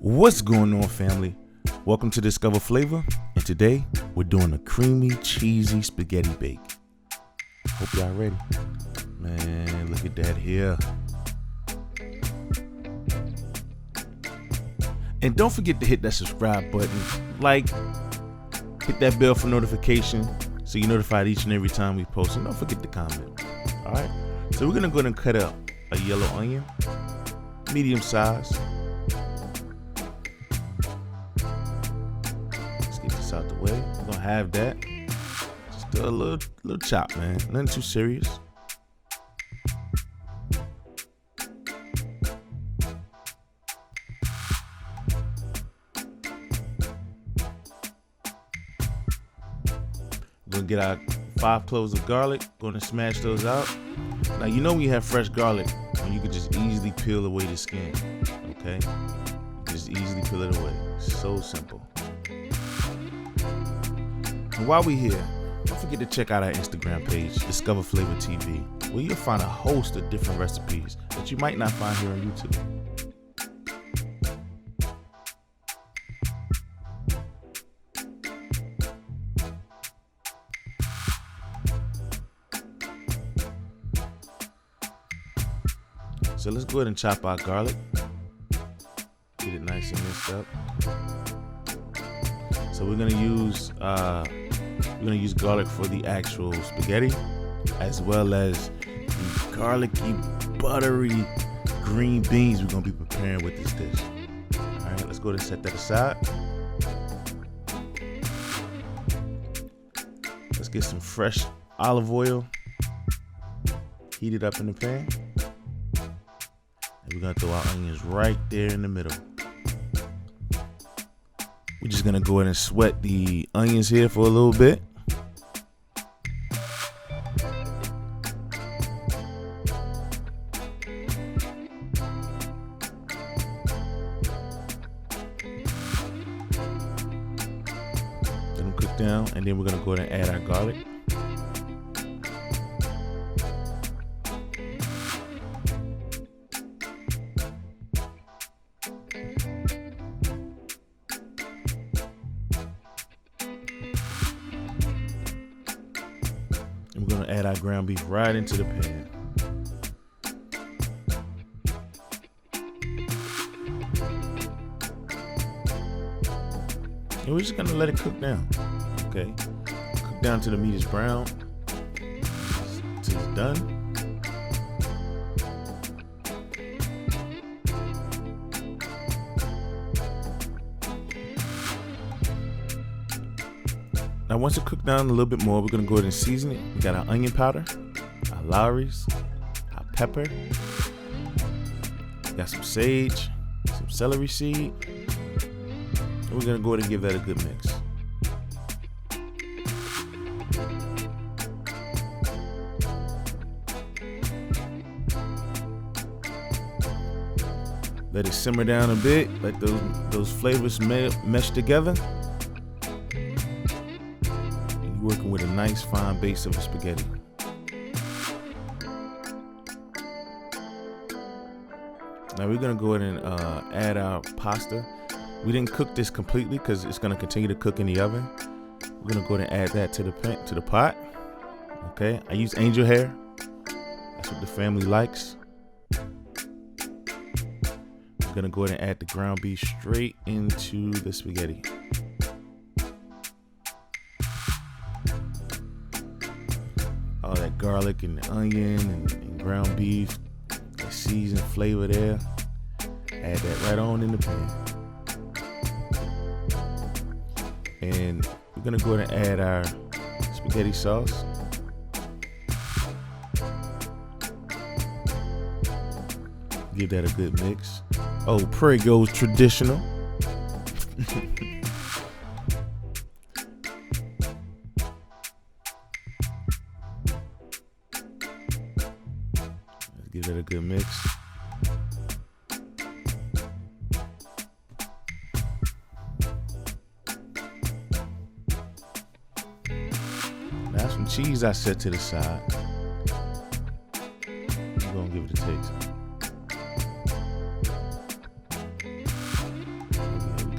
What's going on, family? Welcome to Discover Flavor, and today we're doing a creamy, cheesy spaghetti bake. Hope y'all ready. Man, look at that here. And don't forget to hit that subscribe button, hit that bell for notification so you're notified each and every time we post. And don't forget to comment. All right, so we're gonna go ahead and cut up a yellow onion, medium size. Out the way. We're gonna have that. Just a little chop, man. Nothing too serious. We're gonna get our 5 cloves of garlic. Gonna smash those out. Now you know when you have fresh garlic, when you can just easily peel away the skin. Okay, you can just easily peel it away. So simple. And while we're here, don't forget to check out our Instagram page, Discover Flavor TV, where you'll find a host of different recipes that you might not find here on YouTube. So let's go ahead and chop our garlic. Get it nice and mixed up. So we're gonna use garlic for the actual spaghetti, as well as the garlicky, buttery green beans we're gonna be preparing with this dish. All right, let's go ahead and set that aside. Let's get some fresh olive oil, heat it up in the pan, and we're gonna throw our onions right there in the middle. We're just gonna go ahead and sweat the onions here for a little bit. Let them cook down, and then we're gonna go ahead and add our garlic. We're going to add our ground beef right into the pan. And we're just going to let it cook down. Okay? Cook down till the meat is brown. Till it's done. Now once it cooked down a little bit more, we're gonna go ahead and season it. We got our onion powder, our Lowry's, our pepper, we got some sage, some celery seed, and we're gonna go ahead and give that a good mix. Let it simmer down a bit, let those flavors mesh together. Working with a nice fine base of a spaghetti. Now we're gonna go ahead and add our pasta. We didn't cook this completely because it's gonna continue to cook in the oven. We're gonna go ahead and add that to the pot. Okay, I use angel hair. That's what the family likes. We're gonna go ahead and add the ground beef straight into the spaghetti. All that garlic and the onion and ground beef, the seasoned flavor there. Add that right on in the pan. And we're gonna go ahead and add our spaghetti sauce. Give that a good mix. Oh, Prego traditional. Give that a good mix. Now some cheese I set to the side. I'm gonna give it a taste.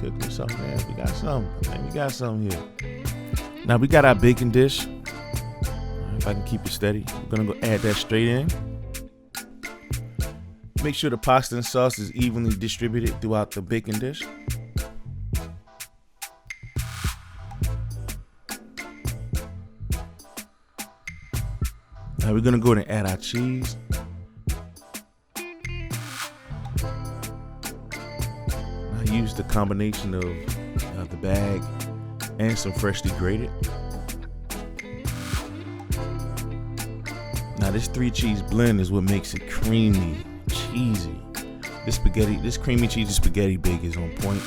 Cook with something there. We got something. Man, we got something here. Now we got our baking dish. If I can keep it steady, we're gonna go add that straight in. Make sure the pasta and sauce is evenly distributed throughout the baking dish. Now we're gonna go ahead and add our cheese. I used the combination of the bag and some freshly grated. Now this 3 cheese blend is what makes it creamy, cheesy. This creamy cheesy spaghetti bake is on point.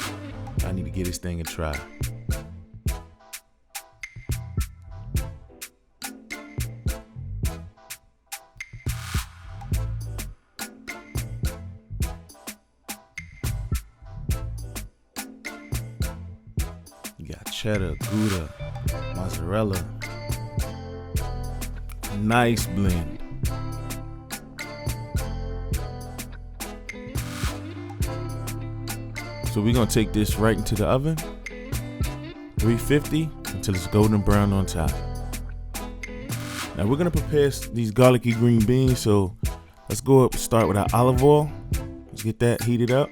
I need to get this thing a try. You got cheddar, Gouda, mozzarella. Nice blend. So we're gonna take this right into the oven, 350 until it's golden brown on top. Now we're gonna prepare these garlicky green beans. So let's go up and start with our olive oil. Let's get that heated up.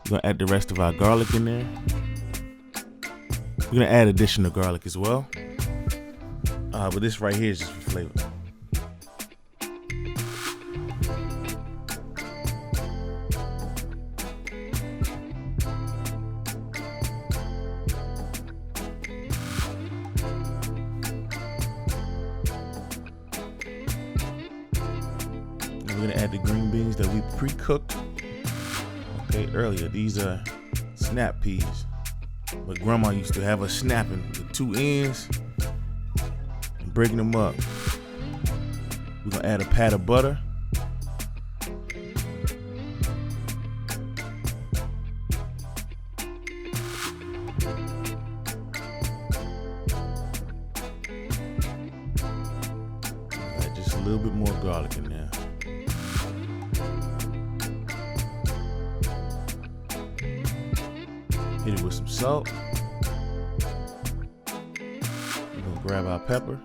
We're gonna add the rest of our garlic in there. We're gonna add additional garlic as well. But this right here is just for flavor. We're gonna add the green beans that we pre-cooked earlier. These are snap peas. But grandma used to have us snapping with 2 ends and breaking them up. We're gonna add a pat of butter. Add just a little bit more garlic in there. Hit it with some salt. We're gonna grab our pepper.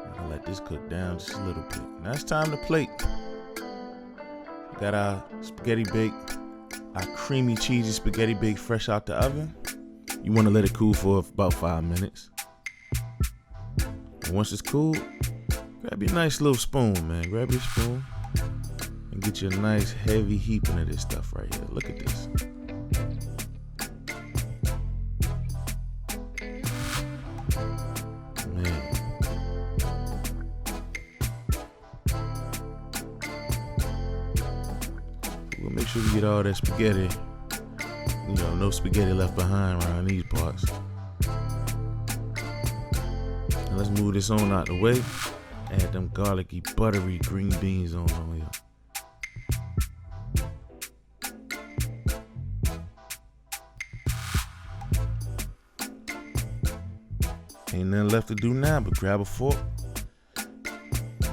We're gonna let this cook down just a little bit. Now it's time to plate. We got our spaghetti bake, our creamy cheesy spaghetti bake fresh out the oven. You wanna let it cool for about 5 minutes. And once it's cool, grab your nice little spoon, man. Grab your spoon and get you a nice heavy heaping of this stuff right here. Look at this. Man. We'll make sure we get all that spaghetti. You know, no spaghetti left behind around these parts. Now let's move this on out the way. Add them garlicky, buttery green beans on here. Ain't nothing left to do now but grab a fork,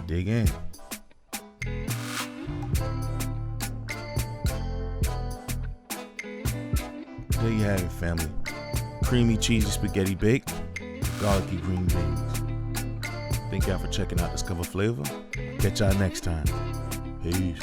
dig in. There you have it, family. Creamy cheesy spaghetti bake, garlicky green beans. Thank y'all for checking out Discover Flavor. Catch y'all next time. Peace.